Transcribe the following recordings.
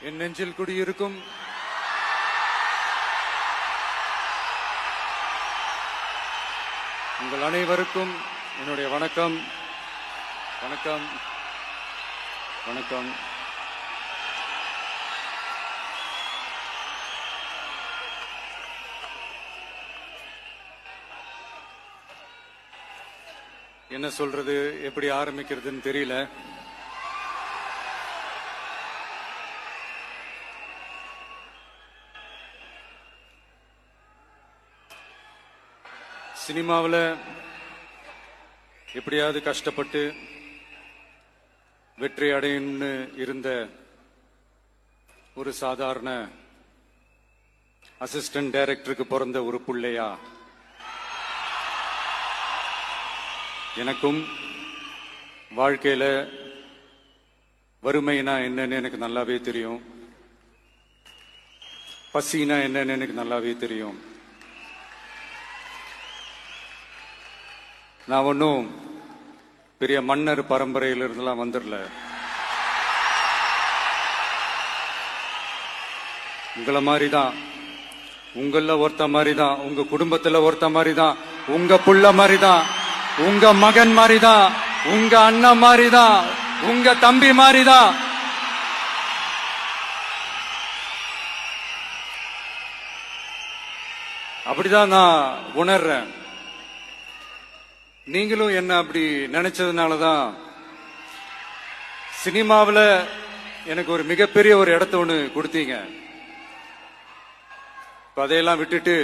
என் நெஞ்சில் குடியிருக்கும் உங்கள் அனைவருக்கும் என்னுடைய வணக்கம். வணக்கம் வணக்கம். என்ன சொல்றது, எப்படி ஆரம்பிக்கிறதுன்னு தெரியல. சினிமாவில் எப்படியாவது கஷ்டப்பட்டு வெற்றி அடையணும்னு இருந்த ஒரு சாதாரண அசிஸ்டன்ட் டைரக்டருக்கு பிறந்த ஒரு பிள்ளையா எனக்கும் வாழ்க்கையில வறுமைனா என்னன்னு எனக்கு நல்லாவே தெரியும், பசினா என்னன்னு எனக்கு நல்லாவே தெரியும். நான் ஒன்னும் பெரிய மன்னர் பரம்பரையிலிருந்துலாம் வந்துடல. உங்களை மாதிரிதான், உங்கள ஒருத்த மாதிரிதான், உங்க குடும்பத்துல ஒருத்த மாதிரிதான், உங்க புள்ள மாதிரிதான், உங்க மகன் மாதிரிதான், உங்க அண்ணன் மாதிரிதான், உங்க தம்பி மாதிரிதான். அப்படிதான் நான் உணர்றேன். நீங்களும் என்ன அப்படி நினைச்சதுனாலதான் சினிமாவில் எனக்கு ஒரு மிகப்பெரிய ஒரு இடத்த ஒண்ணு கொடுத்தீங்க. அதையெல்லாம் விட்டுட்டு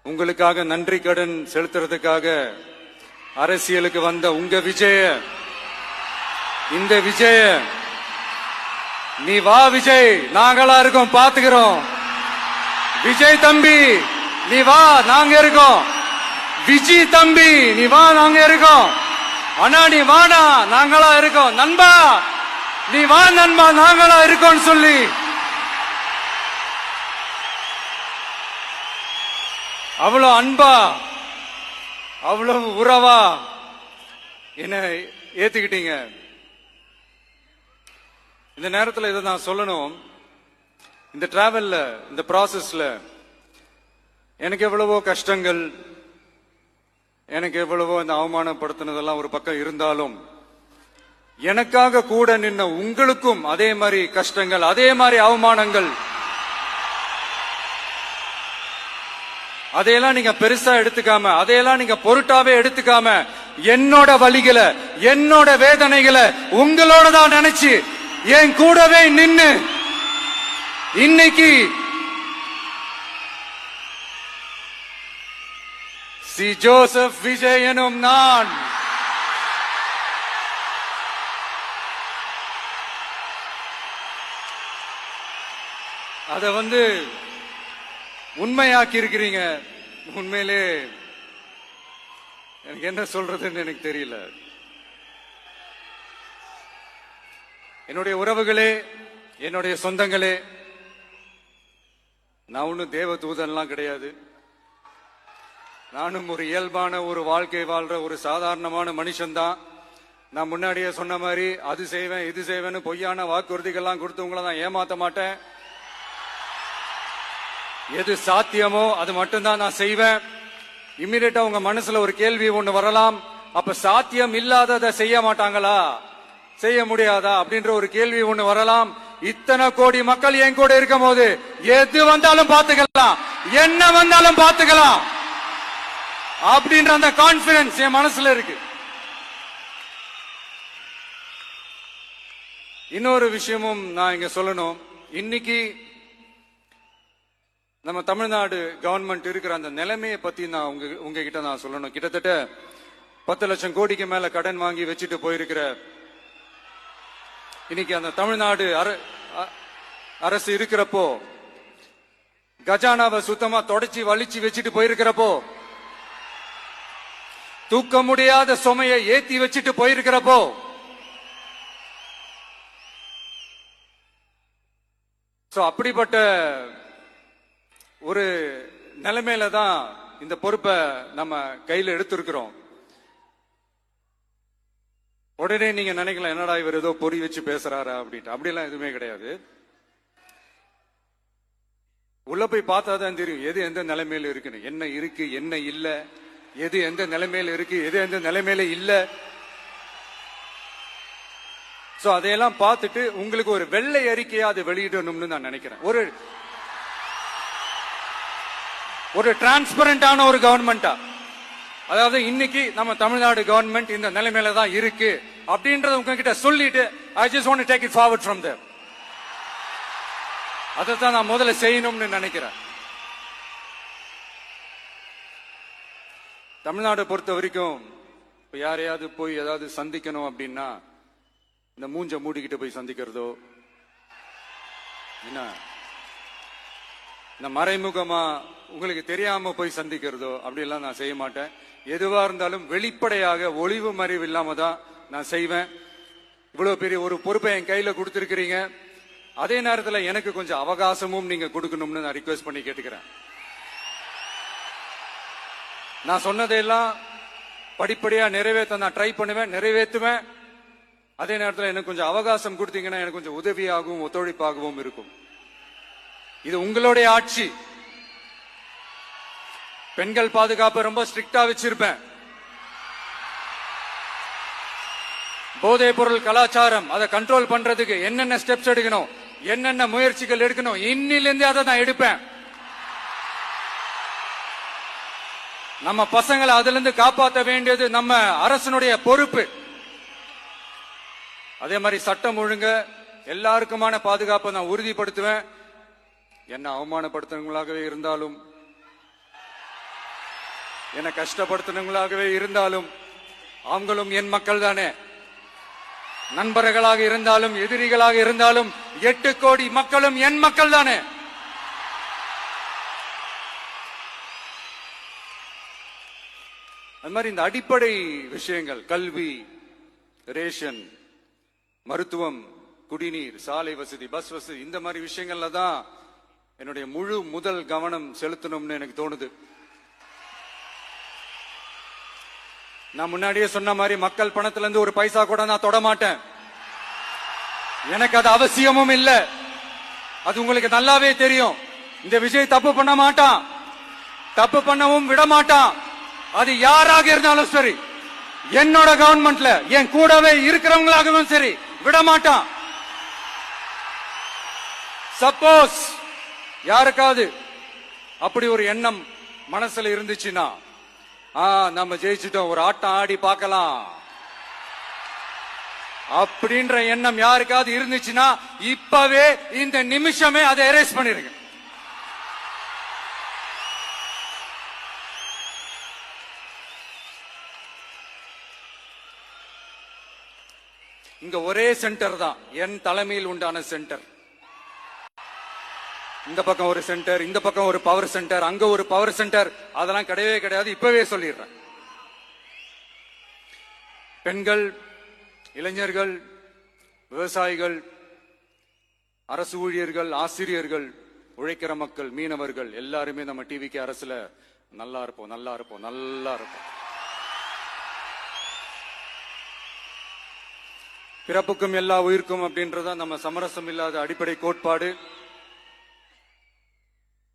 உங்களுக்காக நன்றி கடன் செலுத்துறதுக்காக அரசியலுக்கு வந்த உங்க விஜய, இந்த விஜய, நீ வா விஜய், நாங்களா இருக்கோம், பாத்துக்கிறோம். விஜய் தம்பி நீ வா, நாங்க இருக்கோம். விஜி தம்பி நீ வா, நாங்க இருக்கோம். அண்ணா நீ வாடா, நாங்களா இருக்கோம். நண்பா நீ வா நண்பா, நாங்களா இருக்கோம் சொல்லி அவ்வளவு அன்பா, அவ்வளவு உறவா என்ன ஏத்துக்கிட்டீங்க. இந்த நேரத்தில் இதை நான் சொல்லணும். இந்த டிராவல்ல, இந்த ப்ராசஸ்ல எனக்கு எவ்வளவோ கஷ்டங்கள், எனக்கு எவ்வளவோ இந்த அவமானப்படுத்தினதெல்லாம் ஒரு பக்கம் இருந்தாலும், எனக்காக கூட நின்ன உங்களுக்கும் அதே மாதிரி கஷ்டங்கள், அதே மாதிரி அவமானங்கள், அதையெல்லாம் நீங்க பெருசா எடுத்துக்காம, அதையெல்லாம் நீங்க பொருட்டாவே எடுத்துக்காம, என்னோட வலிகளை, என்னோட வேதனைகளை உங்களோட தான் நினைச்சு என் கூடவே நின்னு இன்னைக்கு சி ஜோசப் விஜய் எனும் நான் அத உண்மையாக்கி இருக்கிறீங்க. உண்மையிலே எனக்கு என்ன சொல்றதுன்னு எனக்கு தெரியல. என்னுடைய உறவுகளே, என்னுடைய சொந்தங்களே, நான் ஒன்னும் தேவ தூதன்லாம் கிடையாது. நானும் ஒரு இயல்பான ஒரு வாழ்க்கை வாழ்ற ஒரு சாதாரணமான மனுஷன்தான். நான் முன்னாடியே சொன்ன மாதிரி அது செய்வேன் இது செய்வேன்னு பொய்யான வாக்குறுதிகள்லாம் கொடுத்தவங்கள நான் ஏமாத்த மாட்டேன். எது சாத்தியமோ அது மட்டும்தான் நான் செய்வேன். இம்மிடியட்டா உங்க மனசுல ஒரு கேள்வி ஒண்ணு வரலாம், அப்ப சாத்தியம் இல்லாததை செய்ய மாட்டாங்களா, செய்ய முடியாதா அப்படின்ற ஒரு கேள்வி ஒண்ணு வரலாம். இத்தனை கோடி மக்கள் என் கூட இருக்கும் போது எது வந்தாலும் பாத்துக்கலாம், என்ன வந்தாலும் பாத்துக்கலாம் அப்படின்ற அந்த கான்பிடன்ஸ் என் மனசுல இருக்கு. இன்னொரு விஷயமும் நான் இங்க சொல்லணும். இன்னைக்கு நம்ம தமிழ்நாடு கவர்மெண்ட் இருக்கிற அந்த நிலைமையை பத்தி நான் உங்ககிட்ட நான் சொல்லணும். கிட்டத்தட்ட 10 லட்சம் கோடிக்கு மேல கடன் வாங்கி வச்சுட்டு போயிருக்கிற இன்னைக்கு அந்த தமிழ்நாடு அரசு இருக்கிறப்போ, கஜானாவை சுத்தமா தொடச்சி வலிச்சு வச்சுட்டு போயிருக்கிறப்போ, தூக்க முடியாத சுமையை ஏத்தி வச்சுட்டு போயிருக்கிறப்போ, அப்படிப்பட்ட ஒரு நிலைமையில தான் இந்த பொறுப்பை நம்ம கையில் எடுத்திருக்கிறோம். உடனே நீங்க நினைக்கலாம், என்னடா இவர் ஏதோ பொறி வச்சு பேசுறாரா அப்படின்ட்டு. அப்படிலாம் எதுவுமே கிடையாது. உள்ள போய் பார்த்தாதான் தெரியும் எது எந்த நிலைமையில இருக்குன்னு, என்ன இருக்கு என்ன இல்ல, எது எந்த நிலைமையில இருக்கு எது எந்த நிலைமையில இல்ல. சோ அதையெல்லாம் பார்த்துட்டு உங்களுக்கு ஒரு வெள்ளை அறிக்கையா அதை வெளியிடணும்னு நான் நினைக்கிறேன். ஒரு டிரான்ஸ்பரண்டான ஒரு கவர்மெண்டா, அதாவது இன்னைக்கு நம்ம தமிழ்நாடு கவர்மெண்ட் இந்த நிலைமையில தான் இருக்கு அப்படின்றத உங்ககிட்ட சொல்லிட்டு I just want to take it forward from there. அதைத்தான் நான் முதல்ல செய்யணும்னு நினைக்கிறேன். தமிழ்நாடு பொறுத்த வரைக்கும் இப்ப யாரையாவது போய் ஏதாவது சந்திக்கணும் அப்படின்னா இந்த மூஞ்ச மூடிக்கிட்டு போய் சந்திக்கிறதோ, என்ன இந்த மறைமுகமா உங்களுக்கு தெரியாம போய் சந்திக்கிறதோ அப்படியெல்லாம் நான் செய்ய மாட்டேன். எதுவா இருந்தாலும் வெளிப்படையாக ஒளிவு மறைவு இல்லாம தான் நான் செய்வேன். இவ்வளவு பெரிய ஒரு பொறுப்பை என் கையில கொடுத்திருக்கிறீங்க. அதே நேரத்தில் எனக்கு கொஞ்சம் அவகாசமும் நீங்க கொடுக்கணும்னு நான் ரிக்வெஸ்ட் பண்ணி கேட்டுக்கிறேன். நான் சொன்னதையெல்லாம் படிப்படியா நிறைவேற்ற நான் ட்ரை பண்ணுவேன், நிறைவேற்றுவேன். அதே நேரத்தில் எனக்கு கொஞ்சம் அவகாசம் கொடுத்தீங்கன்னா எனக்கு கொஞ்சம் உதவியாகவும் ஒத்துழைப்பாகவும் இருக்கும். இது உங்களுடைய ஆட்சி. பெண்கள் பாதுகாப்பை ரொம்ப ஸ்ட்ரிக்டா வச்சிருப்பேன். போதைப் பொருள் கலாச்சாரம் அதை கண்ட்ரோல் பண்றதுக்கு என்னென்ன ஸ்டெப்ஸ் எடுக்கணும், என்னென்ன முயற்சிகள் எடுக்கணும், இன்னிலிருந்து அதை நான் எடுப்பேன். நம்ம பசங்களை அதுல இருந்து காப்பாற்ற வேண்டியது நம்ம அரசனுடைய பொறுப்பு. அதே மாதிரி சட்டம் ஒழுங்கு எல்லாருக்குமான பாதுகாப்பை நான் உறுதிப்படுத்துவேன். என்ன அவமானப்படுத்துறவங்களாகவே இருந்தாலும், என்ன கஷ்டப்படுத்துறவங்களாகவே இருந்தாலும் அவங்களும் என் மக்கள் தானே. நண்பர்களாக இருந்தாலும் எதிரிகளாக இருந்தாலும் 8 கோடி மக்களும் என் மக்கள் தானே. அது மாதிரி இந்த அடிப்படை விஷயங்கள், கல்வி, ரேஷன், மருத்துவம், குடிநீர், சாலை வசதி, பஸ் வசதி, இந்த மாதிரி விஷயங்கள்ல தான் என்னுடைய முழு முதல் கவனம் செலுத்தணும்னு எனக்கு தோணுது. நான் முன்னாடியே சொன்ன மாதிரி மக்கள் பணத்துல இருந்து ஒரு பைசா கூட நான் தொட மாட்டேன். எனக்கு அது அவசியமும் இல்ல. அது உங்களுக்கு நல்லாவே தெரியும். இந்த விஜய் தப்பு பண்ண மாட்டான், தப்பு பண்ணவும் விட மாட்டான். அது யாராக இருந்தாலும் சரி, என்னோட கவர்மெண்ட்ல என் கூடவே இருக்கிறவங்களாகவும் சரி, விட மாட்டான். சப்போஸ் யாருக்காவது அப்படி ஒரு எண்ணம் மனசுல இருந்துச்சுன்னா, நம்ம ஜெயிச்சுட்டோம், ஒரு ஆட்டம் ஆடி பார்க்கலாம் அப்படின்ற எண்ணம் யாருக்காவது இருந்துச்சுன்னா இப்பவே இந்த நிமிஷமே அதை எரேஸ் பண்ணிருங்க. இங்க ஒரே சென்டர் தான், என் தலைமையில் உண்டான சென்டர். இந்த பக்கம் ஒரு சென்டர், இந்த பக்கம் ஒரு பவர் சென்டர், அங்க ஒரு பவர் சென்டர், அதெல்லாம் கிடையவே கிடையாது. இப்பவே சொல்லிடுறேன். பெண்கள், இளைஞர்கள், விவசாயிகள், அரசு ஊழியர்கள், ஆசிரியர்கள், உழைக்கிற மக்கள், மீனவர்கள் எல்லாருமே நம்ம டிவிக்கு அரசுல நல்லா இருப்போம், நல்லா இருப்போம், நல்லா இருப்போம். பிறப்புக்கும் எல்லா உயிர்க்கும் அப்படின்றத நம்ம சமரசம் இல்லாத அடிப்படை கோட்பாடு.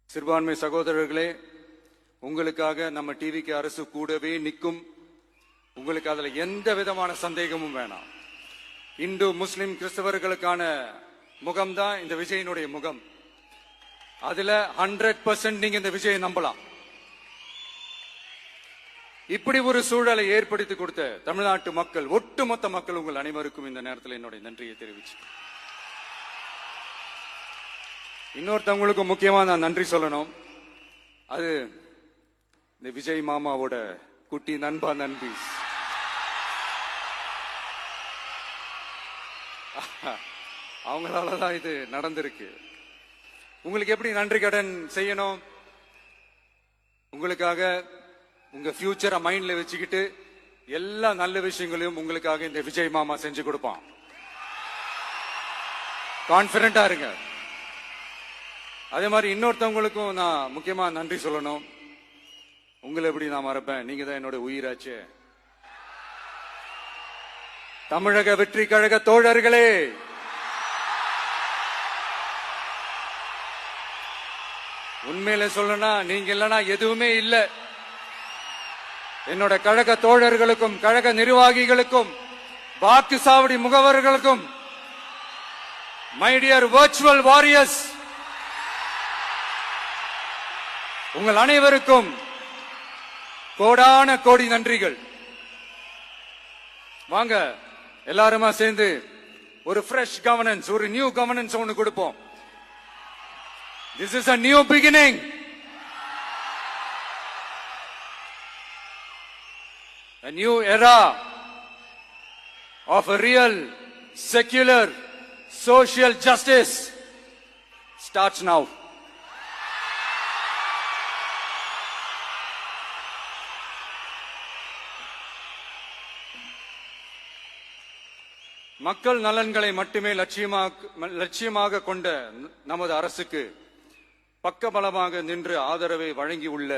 சிறுபான்மை சகோதரர்களே, உங்களுக்காக நம்ம டிவிக்கு அரசு கூடவே நிற்கும். உங்களுக்கு அதுல எந்த விதமான சந்தேகமும் வேணாம். இந்து, முஸ்லிம், கிறிஸ்தவர்களுக்கான முகம்தான் இந்த விஜயனுடைய முகம். அதுல 100% நீங்க இந்த விஜயை நம்பலாம். இப்படி ஒரு சூழலை ஏற்படுத்தி கொடுத்த தமிழ்நாட்டு மக்கள், ஒட்டுமொத்த மக்கள், உங்கள் அனைவருக்கும் இந்த நேரத்தில் என்னுடைய நன்றியை தெரிவிச்சு, இன்னொருத்தவங்களுக்கு முக்கியமா நான் நன்றி சொல்லணும். அது இந்த விஜய் மாமாவோட குட்டி நண்பா, நண்பி. அவங்களாலதான் இது நடந்திருக்கு. உங்களுக்கு எப்படி நன்றி கடன் செய்யணும்? உங்களுக்காக உங்க ஃபியூச்சரை மைண்ட்ல வச்சுக்கிட்டு எல்லா நல்ல விஷயங்களையும் உங்களுக்காக இந்த விஜய் மாமா செஞ்சு கொடுப்பான். கான்பிடண்டா இருங்க. அதே மாதிரி இன்னொருத்தவங்களுக்கும் நான் முக்கியமா நன்றி சொல்லணும். உங்களை எப்படி நான் மறப்பேன்? நீங்க தான் என்னோட உயிராச்சே. தமிழக வெற்றி கழக தோழர்களே, உண்மையில சொல்லணும்னா நீங்க இல்லனா எதுவுமே இல்ல. என்னோட கழக தோழர்களுக்கும் கழக நிர்வாகிகளுக்கும் வாக்கு சாவடி முகவர்களுக்கும், மை டியர் வர்ச்சுவல் வாரியர்ஸ், உங்கள் அனைவருக்கும் கோடான கோடி நன்றிகள். வாங்க எல்லாருமா சேர்ந்து ஒரு ஃப்ரெஷ் கவர்னன்ஸ், ஒரு நியூ கவர்னன்ஸ் ஒன்னு கொடுப்போம். This is a new beginning. A new era of a real, secular, social justice starts now. மக்கள் நலன்களை மட்டுமே லட்சியமாக கொண்ட நமது அரசுக்கு பக்கபலமாக நின்று ஆதரவை வழங்கியுள்ள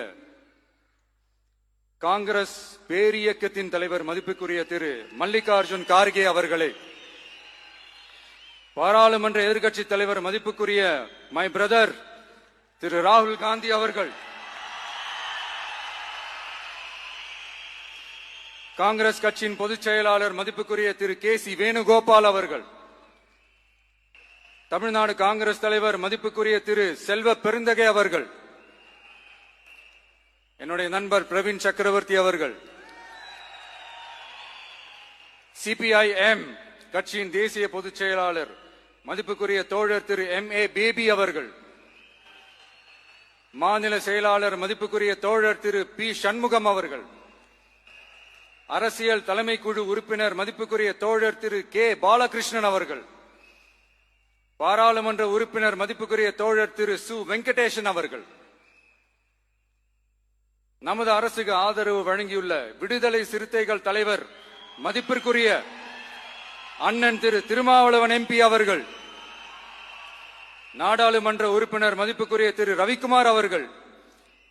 காங்கிரஸ் பேரியக்கத்தின் தலைவர் மதிப்புக்குரிய திரு மல்லிகார்ஜுன் கார்கே அவர்களே, பாராளுமன்ற எதிர்க்கட்சி தலைவர் மதிப்புக்குரிய மை பிரதர் திரு ராகுல் காந்தி அவர்கள், காங்கிரஸ் கட்சியின் பொதுச் செயலாளர் மதிப்புக்குரிய திரு கே.சி. வேணுகோபால் அவர்கள், தமிழ்நாடு காங்கிரஸ் தலைவர் மதிப்புக்குரிய திரு செல்வ பெருந்தகை அவர்கள், என்னுடைய நண்பர் பிரவீன் சக்கரவர்த்தி அவர்கள், சிபிஐஎம் கட்சியின் தேசிய பொதுச் செயலாளர் மதிப்புக்குரிய தோழர் திரு M.A. பேபி அவர்கள், மாநில செயலாளர் மதிப்புக்குரிய தோழர் திரு பி. சண்முகம் அவர்கள், அரசியல் தலைமை குழு உறுப்பினர் மதிப்புக்குரிய தோழர் திரு கே. பாலகிருஷ்ணன் அவர்கள், பாராளுமன்ற உறுப்பினர் மதிப்புக்குரிய தோழர் திரு சு. வெங்கடேசன் அவர்கள், நமது அரசுக்கு ஆதரவு வழங்கியுள்ள விடுதலை சிறுத்தைகள் தலைவர் மதிப்பிற்குரிய அண்ணன் திரு திருமாவளவன் MP அவர்கள், நாடாளுமன்ற உறுப்பினர் மதிப்புக்குரிய திரு ரவிக்குமார் அவர்கள்,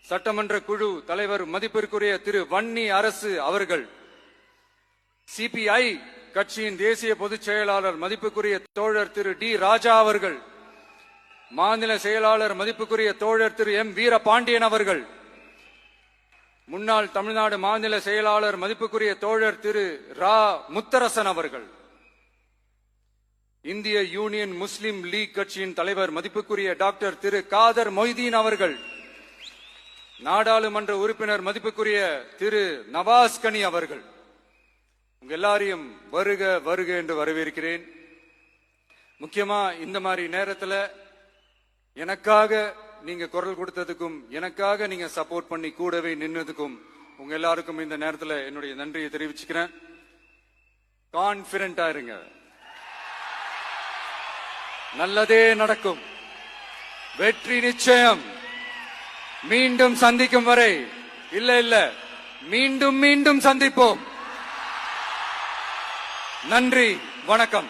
சட்டமன்ற குழு தலைவர் மதிப்பிற்குரிய திரு வன்னி அரசு அவர்கள், சிபிஐ கட்சியின் தேசிய பொதுச் செயலாளர் மதிப்புக்குரிய தோழர் திரு டி. ராஜா அவர்கள், மாநில செயலாளர் மதிப்புக்குரிய தோழர் திரு M. வீரபாண்டியன் அவர்கள், முன்னாள் தமிழ்நாடு மாநில செயலாளர் மதிப்புக்குரிய தோழர் திரு ரா. முத்தரசன் அவர்கள், இந்திய யூனியன் முஸ்லிம் லீக் கட்சியின் தலைவர் மதிப்புக்குரிய டாக்டர் திரு காதர் மொய்தீன் அவர்கள், நாடாளுமன்ற உறுப்பினர் மதிப்புக்குரிய திரு நவாஸ் கனி அவர்கள், உங்க எல்லாரையும் வருக வருக என்று வரவேற்கிறேன். முக்கியமா இந்த மாதிரி நேரத்துல எனக்காக நீங்க குரல் கொடுத்ததுக்கும், எனக்காக நீங்க சப்போர்ட் பண்ணி கூடவே நின்னதுக்கும் உங்க எல்லாருக்கும் இந்த நேரத்துல என்னுடைய நன்றியை தெரிவிச்சுக்கிறேன். கான்பிடென்டா இருங்க, நல்லதே நடக்கும், வெற்றி நிச்சயம். மீண்டும் சந்திக்கும் வரை இல்ல மீண்டும் மீண்டும் சந்திப்போம். நன்றி, வணக்கம்.